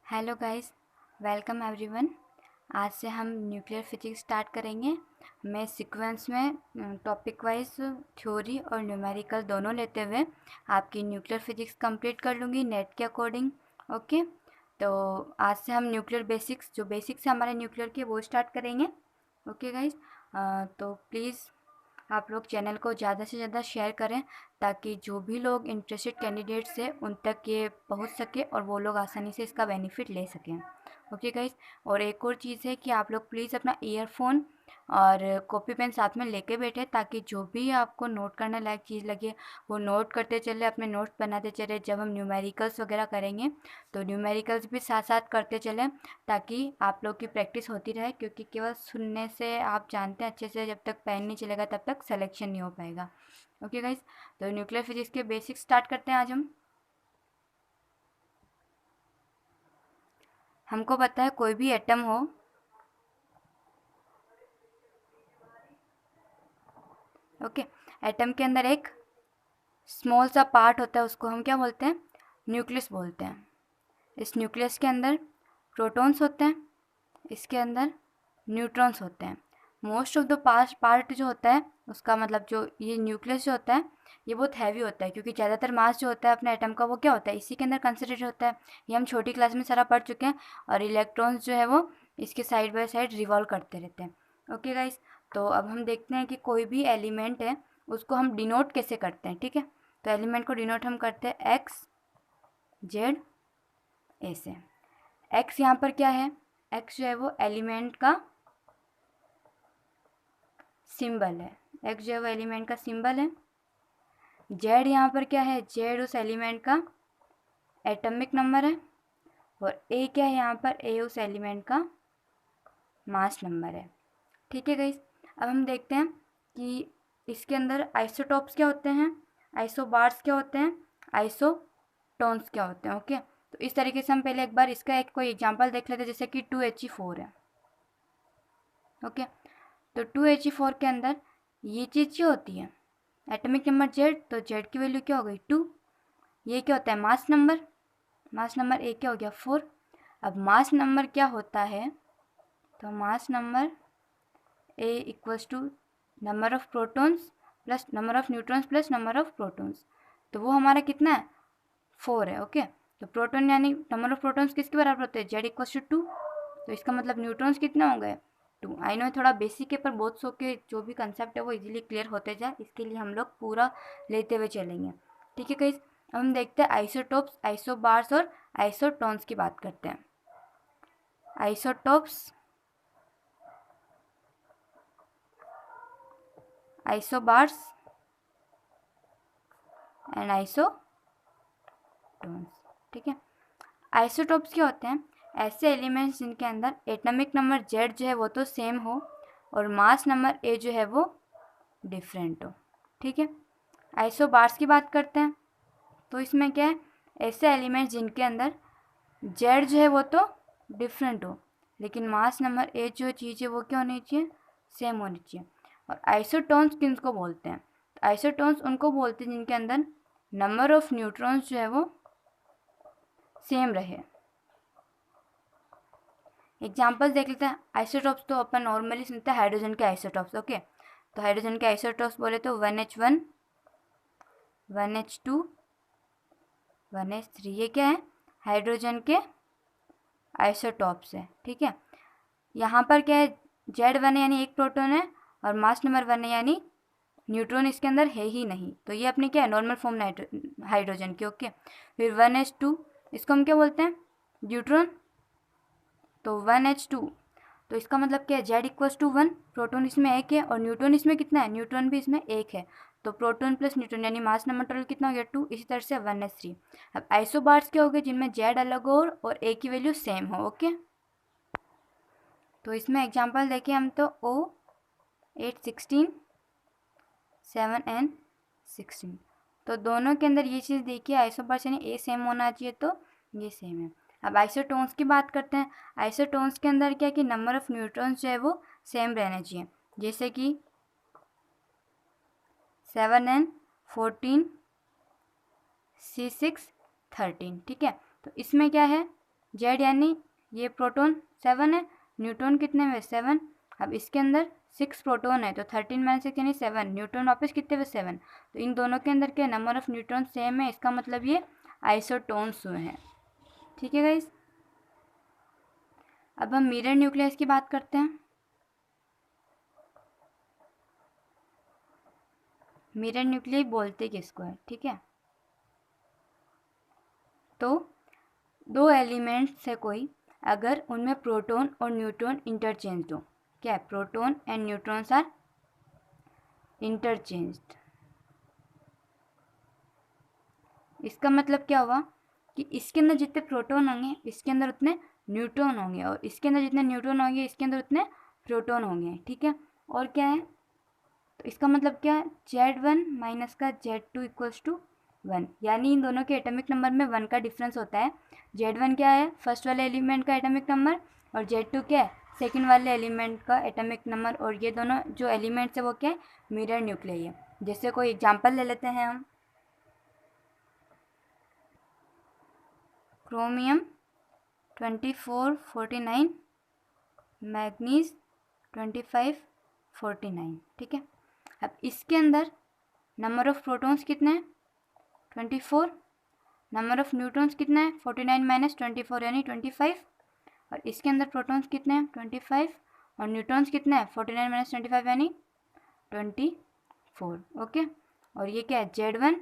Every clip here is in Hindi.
Hello guys, welcome everyone. आज से हम न्यूक्लियर फिजिक्स स्टार्ट करेंगे। मैं सीक्वेंस में टॉपिक वाइज थ्योरी और न्यूमेरिकल दोनों लेते हुए आपकी न्यूक्लियर फिजिक्स कंप्लीट कर लूँगी नेट के अकॉर्डिंग। ओके, तो आज से हम न्यूक्लियर बेसिक्स जो बेसिक्स है हमारे न्यूक्लियर के वो स्टार्ट करेंगे। ओके गाइस, तो प्लीज़ आप लोग चैनल को ज़्यादा से ज़्यादा शेयर करें ताकि जो भी लोग इंटरेस्टेड कैंडिडेट्स हैं उन तक ये पहुंच सके और वो लोग आसानी से इसका बेनिफिट ले सकें। ओके गाइस, और एक और चीज़ है कि आप लोग प्लीज़ अपना ईयरफोन और कॉपी पेन साथ में लेके बैठे ताकि जो भी आपको नोट करने लायक चीज़ लगे वो नोट करते चले, अपने नोट्स बनाते चले। जब हम न्यूमेरिकल्स वगैरह करेंगे तो न्यूमेरिकल्स भी साथ साथ करते चलें ताकि आप लोग की प्रैक्टिस होती रहे, क्योंकि केवल सुनने से आप जानते हैं अच्छे से, जब तक पेन नहीं चलेगा तब तक सिलेक्शन नहीं हो पाएगा। ओके गाइस, तो न्यूक्लियर फिजिक्स के बेसिक्स स्टार्ट करते हैं आज हमको पता है कोई भी एटम हो, ओके, एटम के अंदर एक स्मॉल सा पार्ट होता है, उसको हम क्या बोलते हैं? न्यूक्लियस बोलते हैं। इस न्यूक्लियस के अंदर प्रोटॉन्स होते हैं, इसके अंदर न्यूट्रॉन्स होते हैं। मोस्ट ऑफ द पार्ट जो होता है उसका मतलब जो ये न्यूक्लियस जो होता है ये बहुत हैवी होता है, क्योंकि ज़्यादातर मास जो होता है अपने एटम का वो क्या होता है, इसी के अंदर कंसंट्रेट होता है। ये हम छोटी क्लास में सारा पढ़ चुके हैं। और इलेक्ट्रॉन्स जो है वो इसके साइड बाय साइड रिवॉल्व करते रहते हैं। ओके गाइस, तो अब हम देखते हैं कि कोई भी एलिमेंट है उसको हम डिनोट कैसे करते हैं। ठीक है, तो एलिमेंट को डिनोट हम करते हैं एक्स जेड ए से। एक्स यहाँ पर क्या है? एक्स जो है वो एलिमेंट का सिंबल है। एक्स जो है वो एलिमेंट का सिंबल है। जेड यहाँ पर क्या है? जेड उस एलिमेंट का एटॉमिक नंबर है। और ए क्या है यहाँ पर? ए उस एलिमेंट का मास नंबर है। ठीक है गाइस, अब हम देखते हैं कि इसके अंदर आइसोटॉप्स क्या होते हैं, आइसोबार्स क्या होते हैं, आइसोटोन्स क्या होते हैं। ओके, तो इस तरीके से हम पहले एक बार इसका एक कोई एग्जांपल देख लेते हैं, जैसे कि 2He4 है। ओके, तो 2He4 के अंदर ये चीज़ क्या होती है? एटॉमिक नंबर जेड, तो जेड की वैल्यू क्या हो गई? 2। ये क्या होता है? Mass number. मास नंबर ए क्या हो गया? 4। अब मास नंबर क्या होता है? तो mass number A equals to number of protons plus number of neutrons plus number of protons. तो वो हमारा कितना है? 4 है। ओके, तो प्रोटॉन यानी नंबर ऑफ प्रोटॉन्स किसके बराबर होते हैं? Z equals to 2। तो इसका मतलब न्यूट्रॉन्स कितने हो गए? 2। आई नो थोड़ा बेसिक है, पर बहुत सो के जो भी कंसेप्ट है वो इजीली क्लियर होते जाए, इसके लिए हम लोग पूरा लेते हुए चलेंगे। ठीक है गाइस, अब हम देखते हैं आइसोटोप्स, आइसोबार्स और आइसोटोन्स की बात करते हैं। Isotopes, isobars and isotones. ठीक है, आइसोटोप्स क्या होते हैं? ऐसे एलिमेंट्स जिनके अंदर एटॉमिक नंबर जेड जो है वो तो सेम हो और मास नंबर ए जो है वो डिफरेंट हो। ठीक है, आइसोबार्स की बात करते हैं, तो इसमें क्या है? ऐसे एलिमेंट्स जिनके अंदर जेड जो है वो तो डिफरेंट हो लेकिन मास नंबर ए जो चीज़ है वो क्या होनी चाहिए? सेम होनी चाहिए। और आइसोटोन्स किनको बोलते हैं? तो आइसोटोन्स उनको बोलते हैं जिनके अंदर नंबर ऑफ न्यूट्रॉन्स जो है वो सेम रहे। एग्जाम्पल देख लेते हैं। आइसोटॉप्स तो अपन नॉर्मली सुनते हैं हाइड्रोजन के आइसोटॉप्स। ओके, तो हाइड्रोजन के आइसोटॉप्स बोले तो 1H1, 1H2, 1H3। ये क्या है? हाइड्रोजन के आइसोटॉप्स है। ठीक है, यहाँ पर क्या है? Z1 यानी एक प्रोटॉन है और मास नंबर 1 है यानी न्यूट्रॉन इसके अंदर है ही नहीं, तो ये अपनी क्या है? नॉर्मल फॉर्म हाइड्रोजन की। ओके, फिर 1H2, इसको हम क्या बोलते हैं? न्यूट्रॉन। तो 1H2, तो इसका मतलब क्या है? Z equals to 1। प्रोटॉन इसमें एक है और न्यूट्रॉन इसमें कितना है? न्यूट्रॉन भी इसमें एक है। तो प्रोटॉन प्लस न्यूट्रॉन यानी मास नंबर टोटल कितना हो गया? 2। इसी तरह से 1H3। अब आइसोबार्स क्या हो गए? जिनमें जेड अलग हो और ए की वैल्यू सेम हो। ओके, तो इसमें एग्जाम्पल देखें हम तो O816, 7N16। तो दोनों के अंदर ये चीज़ देखिए, आइसोबार्स यानी ए सेम होना चाहिए, तो ये सेम है। अब आइसोटोन्स की बात करते हैं। आइसोटोन्स के अंदर क्या कि नंबर ऑफ न्यूट्रॉन्स जो है वो सेम रहना चाहिए, जैसे कि 7N14, C613। ठीक है, तो इसमें क्या है? जेड यानी ये प्रोटॉन 7 है, न्यूट्रॉन कितने में 7। अब इसके अंदर 6 प्रोटॉन है तो 13 - 6 यानी 7, न्यूट्रॉन वापस कितने में 7। तो इन दोनों के अंदर क्या नंबर ऑफ न्यूट्रॉन सेम है, इसका मतलब ये आइसोटोन्स हुए हैं। ठीक है गाइस। अब हम मिरर न्यूक्लियस की बात करते हैं। मिरर न्यूक्लियस बोलते किसको है, ठीक है। तो दो एलिमेंट्स है कोई, अगर उनमें प्रोटॉन और न्यूट्रॉन इंटरचेंज हो, क्या है, proton and neutrons are interchanged. इसका मतलब क्या हुआ कि इसके अंदर जितने प्रोटॉन होंगे इसके अंदर उतने न्यूट्रॉन होंगे, और इसके अंदर जितने न्यूट्रॉन होंगे इसके अंदर उतने प्रोटॉन होंगे, ठीक है। और क्या है, तो इसका मतलब क्या है, Z1 माइनस का Z2 इक्वल्स टू 1, यानी इन दोनों के एटॉमिक नंबर में 1 का डिफरेंस होता है। Z1 क्या है, फर्स्ट वाले एलिमेंट का एटॉमिक नंबर, और Z2 क्या है, सेकंड वाले एलिमेंट का एटॉमिक नंबर। और ये दोनों जो एलिमेंट्स है वो क्या है, मिरर न्यूक्लियस है। जैसे कोई एग्जांपल ले लेते हैं हम, क्रोमियम 2449, मैग्नीज 2549, ठीक है। अब इसके अंदर नंबर ऑफ प्रोटॉन्स कितने हैं 24, नंबर ऑफ न्यूट्रॉन्स कितना है 49 - 24 यानी 25, और इसके अंदर प्रोटॉन्स कितने हैं 25, और न्यूट्रॉन्स कितने हैं 49 - 25 यानी 24, ओके। और ये क्या है Z1,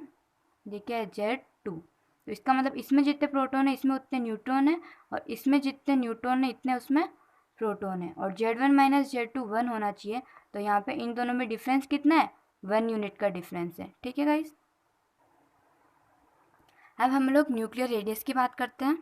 ये क्या है Z2। तो इसका मतलब इसमें जितने प्रोटॉन है इसमें उतने न्यूट्रॉन है, और इसमें जितने न्यूट्रॉन है इतने उसमें प्रोटॉन है, और Z1 - Z2 1 होना चाहिए। तो यहाँ पे इन दोनों में डिफरेंस कितना है, 1 यूनिट का डिफरेंस है, ठीक है गाइस। अब हम लोग न्यूक्लियर रेडियस की बात करते हैं।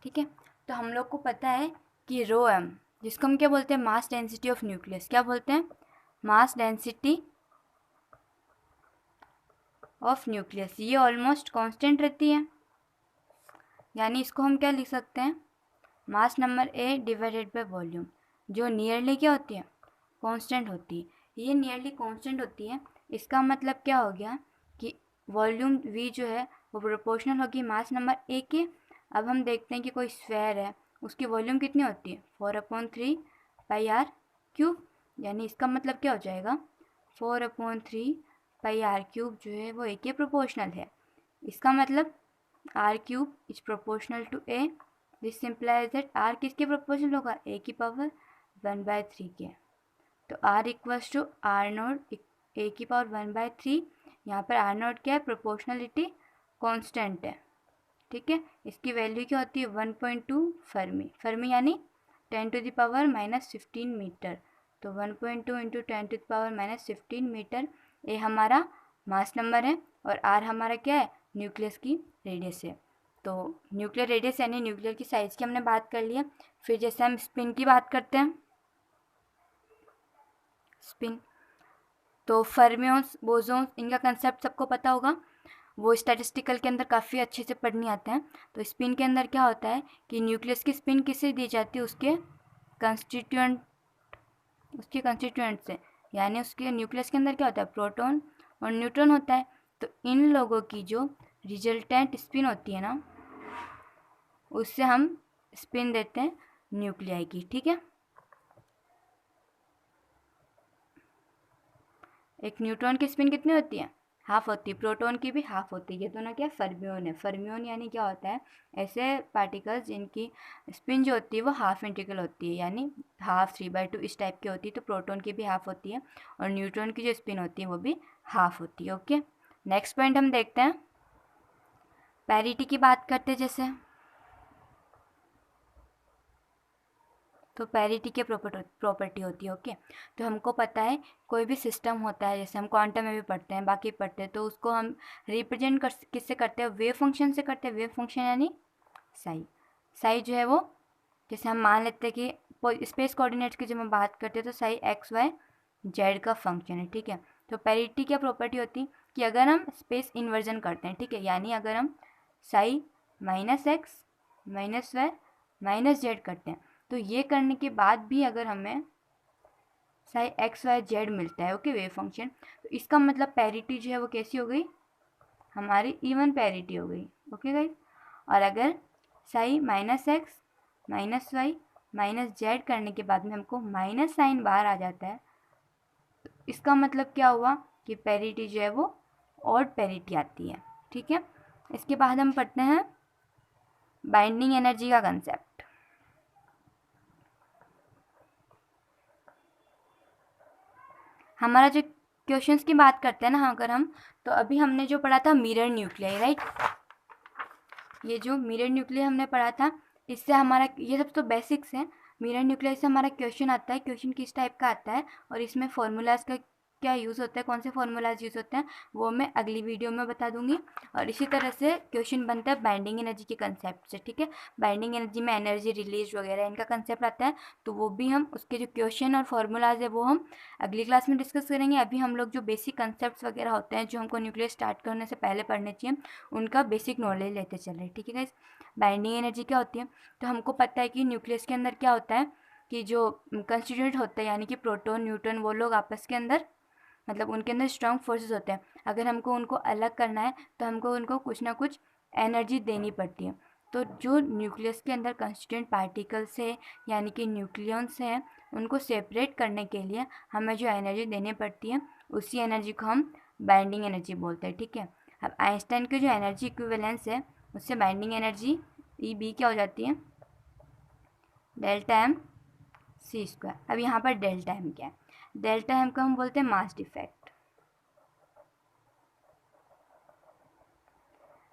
ठीक है, तो हम लोग को पता है कि रो एम, जिसको हम क्या बोलते हैं, मास डेंसिटी ऑफ न्यूक्लियस, क्या बोलते हैं, मास डेंसिटी ऑफ न्यूक्लियस, ये ऑलमोस्ट कांस्टेंट रहती है। यानी इसको हम क्या लिख सकते हैं, मास number A divided by volume, जो नियरली क्या होती है, कांस्टेंट होती है। ये नियरली कांस्टेंट होती है, इसका मतलब क्या हो गया कि वॉल्यूम वी जो है वो प्रोपोर्शनल होगी मास नंबर ए के। अब हम देखते हैं कि कोई स्फेयर है, उसकी वॉल्यूम कितनी होती है 4/3 पाई आर क्यूब, यानी इसका मतलब क्या हो जाएगा 4/3 पाई आर क्यूब जो है वो ए के प्रोपोर्शनल है। इसका मतलब R cube is proportional to A, this simplifies that R किसके प्रोपोर्शनल होगा, ए की पावर 1/3 के। तो R equals to R naught A की पावर 1/3, यहाँ पर आर नोट क्या है, प्रोपोर्शनलिटी कांस्टेंट है, ठीक है। इसकी वैल्यू क्या होती है 1.2 फर्मी, फर्मी यानी 10⁻⁻15 मीटर। तो 1.2 इंटू 10⁻⁻15 मीटर, ए हमारा मास नंबर है, और आर हमारा क्या है, न्यूक्लियस की रेडियस है। तो न्यूक्लियर रेडियस यानी न्यूक्लियर की साइज़ की हमने बात कर लिया। फिर जैसे हम स्पिन की बात करते हैं, स्पिन, तो फर्मियंस बोसोन्स इनका कंसेप्ट सबको पता होगा, वो स्टैटिस्टिकल के अंदर काफ़ी अच्छे से पढ़ने आते हैं। तो स्पिन के अंदर क्या होता है कि न्यूक्लियस की स्पिन किससे दी जाती है, उसके कंस्टिट्यूएंट से, यानी उसके न्यूक्लियस के अंदर क्या होता है, प्रोटॉन और न्यूट्रॉन होता है। तो इन लोगों की जो रिजल्टेंट स्पिन होती है ना, उससे हम स्पिन देते हैं न्यूक्लियाई की, ठीक है। एक न्यूट्रॉन की स्पिन कितनी होती है, हाफ होती है, प्रोटॉन की भी हाफ होती है। ये दोनों क्या फर्मियोन है, फर्मियोन यानी क्या होता है, ऐसे पार्टिकल्स जिनकी स्पिन जो होती है वो हाफ इंटीग्रल होती है, यानी हाफ 3/2 इस टाइप की होती है। तो प्रोटॉन की भी हाफ होती है, और न्यूट्रॉन की जो स्पिन होती है वो भी हाफ होती है, ओके। नेक्स्ट पॉइंट हम देखते हैं, पैरिटी की बात करते हैं। जैसे तो पैरिटी की प्रॉपर्टी होती है, ओके। तो हमको पता है कोई भी सिस्टम होता है, जैसे हम क्वांटम में भी पढ़ते हैं, बाकी पढ़ते हैं, तो उसको हम रिप्रेजेंट किससे करते हैं, वेव फंक्शन से करते हैं। वेव फंक्शन यानी साई, साई जो है वो, जैसे हम मान लेते हैं कि स्पेस कोऑर्डिनेट्स की जब हम बात करते हैं तो साई XY Z का फंक्शन है, ठीक है। तो पैरिटी क्या प्रॉपर्टी होती है कि अगर हम स्पेस इन्वर्जन करते हैं, ठीक है, यानी अगर हम साई -X -Y -Z करते हैं, तो ये करने के बाद भी अगर हमें साई एक्स वाई जेड मिलता है, ओके, वेव फंक्शन। तो इसका मतलब पैरिटी जो है वो कैसी हो गई, हमारी इवन पैरिटी हो गई, ओके गाइस। और अगर psi minus x minus y minus z करने के बाद में हमको माइनस साइन बाहर आ जाता है, तो इसका मतलब क्या हुआ कि पैरिटी जो है वो ऑड पैरिटी आती है, ठीक है। इसके बाद हम पढ़ते हैं बाइंडिंग एनर्जी का कंसेप्ट। हमारा जो क्वेश्चंस की बात करते हैं ना अगर हम, तो अभी हमने जो पढ़ा था मिरर न्यूक्लियाई, राइट। ये जो मिरर न्यूक्लियाई हमने पढ़ा था, इससे हमारा ये सब तो बेसिक्स हैं। मिरर न्यूक्लियाई से हमारा क्वेश्चन आता है, क्वेश्चन किस टाइप का आता है और इसमें फॉर्मूलाज का क्या यूज़ होता है, कौन से फॉर्मूलाज यूज़ होते हैं, वो मैं अगली वीडियो में बता दूंगी। और इसी तरह से क्वेश्चन बनता है बाइंडिंग एनर्जी के कंसेप्ट से, ठीक है। बाइंडिंग एनर्जी में एनर्जी रिलीज वगैरह इनका कंसेप्ट आता है, तो वो भी हम उसके जो क्वेश्चन और फॉर्मूलाज है वो हम अगली क्लास में डिस्कस करेंगे। अभी हम लोग जो बेसिक कंसेप्ट वगैरह होते हैं जो हमको न्यूक्लियस स्टार्ट करने से पहले पढ़ने चाहिए, उनका बेसिक नॉलेज लेते चल रहे, ठीक है गाइस। बाइंडिंग एनर्जी क्या होती है, तो हमको पता है कि न्यूक्लियस के अंदर क्या होता है कि जो कंस्टिट्यूएंट होते हैं यानी कि प्रोटॉन न्यूट्रॉन, वो लोग आपस के अंदर मतलब उनके अंदर स्ट्रॉन्ग फोर्सेस होते हैं। अगर हमको उनको अलग करना है तो हमको उनको कुछ ना कुछ एनर्जी देनी पड़ती है। तो जो न्यूक्लियस के अंदर कंस्टिट्यूएंट पार्टिकल्स है यानी कि न्यूक्लियॉन्स हैं, उनको सेपरेट करने के लिए हमें जो एनर्जी देनी पड़ती है उसी एनर्जी को हम बाइंडिंग एनर्जी बोलते हैं, ठीक है। अब आइंस्टाइन की जो एनर्जी इक्विवेलेंस है उससे बाइंडिंग एनर्जी ई बी क्या हो जाती है, डेल्टा एम सी स्क्वायर। अब यहाँ पर डेल्टा एम क्या है, डेल्टा एम को हम बोलते हैं मास डिफेक्ट।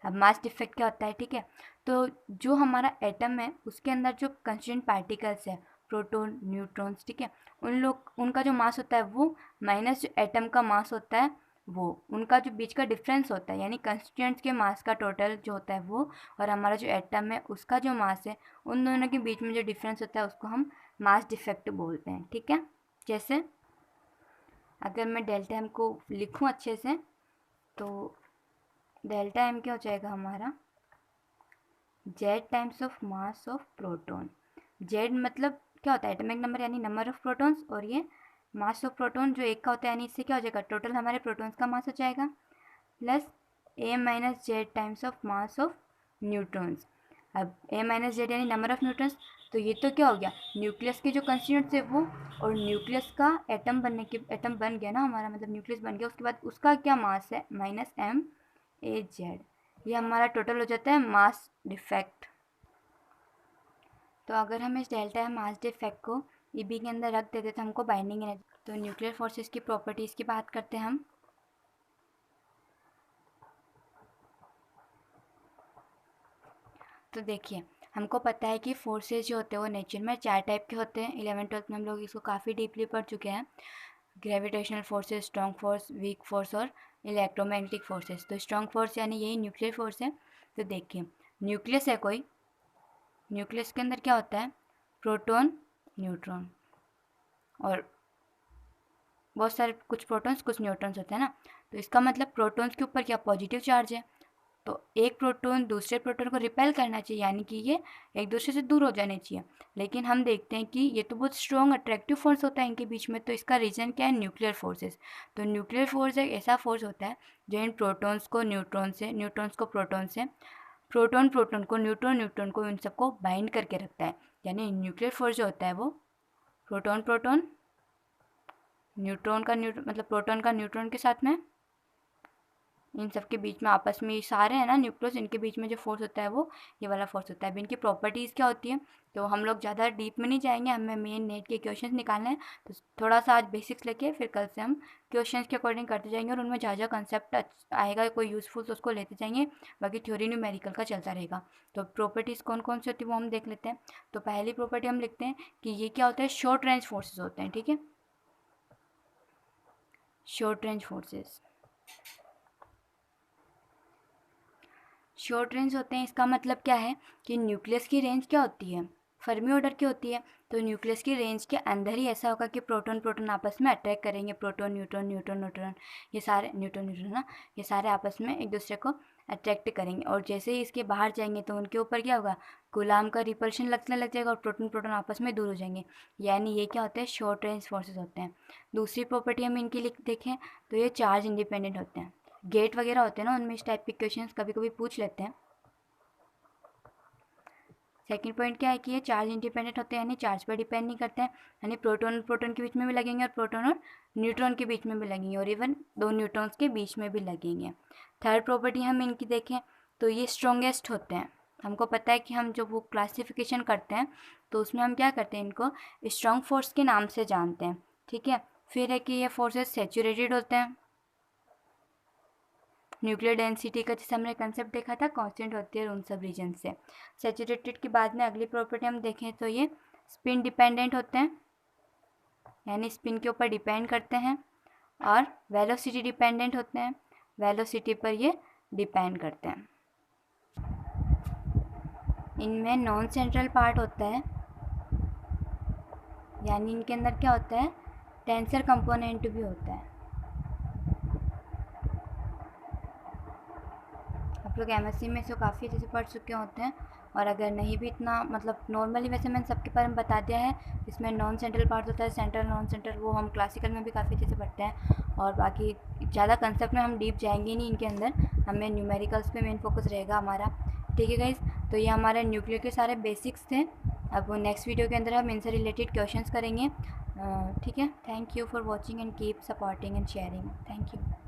अब मास डिफेक्ट क्या होता है, ठीक है। तो जो हमारा एटम है उसके अंदर जो कंस्टिट्यूएंट पार्टिकल्स है, प्रोटॉन न्यूट्रॉन्स, ठीक है, उनका जो मास होता है वो माइनस जो एटम का मास होता है वो, उनका जो बीच का डिफरेंस होता है यानी कंस्टिट्यूएंट्स के मास का टोटल जो होता है वो, और हमारा जो एटम है उसका जो मास है, उन दोनों के बीच में जो डिफरेंस होता है उसको हम मास डिफेक्ट बोलते हैं, ठीक है। जैसे अगर मैं डेल्टा एम को लिखूं अच्छे से, तो डेल्टा एम क्या हो जाएगा हमारा, Z times of mass of proton. Z मतलब क्या होता है, एटॉमिक नंबर यानी नंबर ऑफ प्रोटॉन्स, और ये मास ऑफ प्रोटॉन जो एक का होता है यानी इससे क्या हो जाएगा, टोटल हमारे प्रोटॉन्स का मास हो जाएगा, plus A minus Z times of mass of neutrons. अब ए माइनस जेड यानी नंबर ऑफ न्यूट्रॉन्स, तो ये तो क्या हो गया, न्यूक्लियस के जो कंस्टिट्यूएंट्स है वो, और न्यूक्लियस का एटम बनने के, एटम बन गया ना हमारा, मतलब न्यूक्लियस बन गया, उसके बाद उसका क्या मास है, माइनस एम ए जेड, ये हमारा टोटल हो जाता है मास डिफेक्ट। तो अगर हम इस डेल्टा मास डिफेक्ट को ई बी के अंदर रख देते तो हमको बाइंडिंग एनर्जी, तो न्यूक्लियर फोर्सेस की प्रॉपर्टीज़ की बात करते हैं हम। तो देखिए हमको पता है कि फोर्सेस जो होते हैं वो नेचर में 4 टाइप के होते हैं। 11th-12th में हम लोग इसको काफ़ी डीपली पढ़ चुके हैं, gravitational forces, strong force, weak force और इलेक्ट्रोमैग्नेटिक फोर्सेस। तो स्ट्रॉन्ग फोर्स यानी यही न्यूक्लियर फोर्स है। तो देखिए न्यूक्लियस है कोई, न्यूक्लियस के अंदर क्या होता है, प्रोटॉन न्यूट्रॉन, और बहुत सारे कुछ प्रोटॉन्स कुछ न्यूट्रॉन्स होते हैं ना। तो इसका मतलब प्रोटॉन्स के ऊपर क्या पॉजिटिव चार्ज है, तो एक प्रोटॉन दूसरे प्रोटॉन को रिपेल करना चाहिए यानी कि ये एक दूसरे से दूर हो जाने चाहिए। लेकिन हम देखते हैं कि ये तो बहुत स्ट्रॉन्ग अट्रैक्टिव फोर्स होता है इनके बीच में, तो इसका रीज़न क्या है, न्यूक्लियर फोर्सेस। तो न्यूक्लियर फोर्स एक ऐसा फोर्स होता है जो इन प्रोटॉन्स को न्यूट्रॉन से, न्यूट्रॉन्स को प्रोटॉन से, प्रोटॉन प्रोटॉन को न्यूट्रॉन, न्यूट्रॉन को इन सबको बाइंड करके रखता है। यानी न्यूक्लियर फोर्स जो होता है वो प्रोटॉन प्रोटॉन, न्यूट्रॉन का मतलब प्रोटॉन का न्यूट्रॉन के साथ में, इन सब के बीच में आपस में ये सारे हैं ना न्यूक्लियस, इनके बीच में जो फोर्स होता है वो ये वाला फोर्स होता है। अब इनकी प्रॉपर्टीज़ क्या होती है तो हम लोग ज़्यादा डीप में नहीं जाएंगे, हमें मेन नेट के क्वेश्चंस निकालने हैं। तो थोड़ा सा आज बेसिक्स लेके फिर कल से हम क्वेश्चंस के अकॉर्डिंग करते जाएंगे, और उनमें जहाँ जहाँ कंसेप्ट आएगा कोई यूज़फुल तो उसको लेते जाएंगे, बाकी थ्योरी न्यूमेरिकल का चलता रहेगा। तो प्रॉपर्टीज़ कौन कौन सी होती है वो हम देख लेते हैं। तो पहली प्रॉपर्टी हम लिखते हैं कि ये क्या होता है, शॉर्ट रेंज फोर्सेज होते हैं, ठीक है, short range forces. Short range होते हैं, इसका मतलब क्या है कि न्यूक्लियस की रेंज क्या होती है, फर्मी ऑर्डर की होती है, तो न्यूक्लियस की रेंज के अंदर ही ऐसा होगा कि प्रोटॉन प्रोटॉन आपस में अट्रैक्ट करेंगे, प्रोटॉन न्यूट्रॉन न्यूट्रॉन न्यूट्रॉन, ये सारे न्यूट्रॉन न्यूट्रॉन ना, ये सारे आपस में एक दूसरे को अट्रैक्ट करेंगे, और जैसे ही इसके बाहर जाएंगे तो उनके ऊपर क्या होगा, कूलाम का रिपल्शन लगने लग जाएगा और प्रोटॉन प्रोटॉन आपस में दूर हो जाएंगे, यानी ये क्या होते हैं, शॉर्ट रेंज फोर्सेस होते हैं। दूसरी प्रॉपर्टी हम इनकी देखें तो ये चार्ज इंडिपेंडेंट होते हैं। गेट वगैरह होते हैं ना, उनमें इस टाइप के क्वेश्चन कभी कभी पूछ लेते हैं। सेकंड पॉइंट क्या है कि ये चार्ज इंडिपेंडेंट होते हैं, यानी चार्ज पर डिपेंड नहीं करते हैं, यानी प्रोटॉन और प्रोटॉन के बीच में भी लगेंगे और प्रोटॉन और न्यूट्रॉन के बीच में भी लगेंगे, और इवन दो न्यूट्रॉन्स के बीच में भी लगेंगे। थर्ड प्रॉपर्टी हम इनकी देखें तो ये स्ट्रॉन्गेस्ट होते हैं। हमको पता है कि हम जब वो क्लासिफिकेशन करते हैं तो उसमें हम क्या करते हैं, इनको स्ट्रॉन्ग फोर्स के नाम से जानते हैं, ठीक है। फिर है कि ये फोर्सेस सेचुरेटेड होते हैं। न्यूक्लियर डेंसिटी का जैसे हमने कंसेप्ट देखा था, कांस्टेंट होती है उन सब रीजन से। सैचुरेटेड के बाद में अगली प्रॉपर्टी हम देखें तो ये स्पिन डिपेंडेंट होते हैं, यानी स्पिन के ऊपर डिपेंड करते हैं, और वेलोसिटी डिपेंडेंट होते हैं, वेलोसिटी पर ये डिपेंड करते हैं। इनमें नॉन सेंट्रल पार्ट होता है, यानी इनके अंदर क्या होता है, टेंसर कंपोनेंट भी होता है। आप लोग एमएससी में इसको काफ़ी अच्छे से पढ़ चुके होते हैं, और अगर नहीं भी इतना मतलब नॉर्मली वैसे मैंने सबके बारे में बता दिया है। इसमें नॉन सेंट्रल पार्ट होता है, सेंट्रल नॉन सेंट्रल, वो हम क्लासिकल में भी काफ़ी अच्छे से पढ़ते हैं, और बाकी ज़्यादा कंसेप्ट में हम डीप जाएंगे नहीं इनके अंदर, हमें न्यूमेरिकल्स पे मेन फोकस रहेगा हमारा, ठीक है गाइस। तो ये हमारे न्यूक्लियर के सारे बेसिक्स थे। अब नेक्स्ट वीडियो के अंदर हम इनसे रिलेटेड क्वेश्चंस करेंगे, ठीक है। Thank you for watching and keep supporting and sharing, thank you.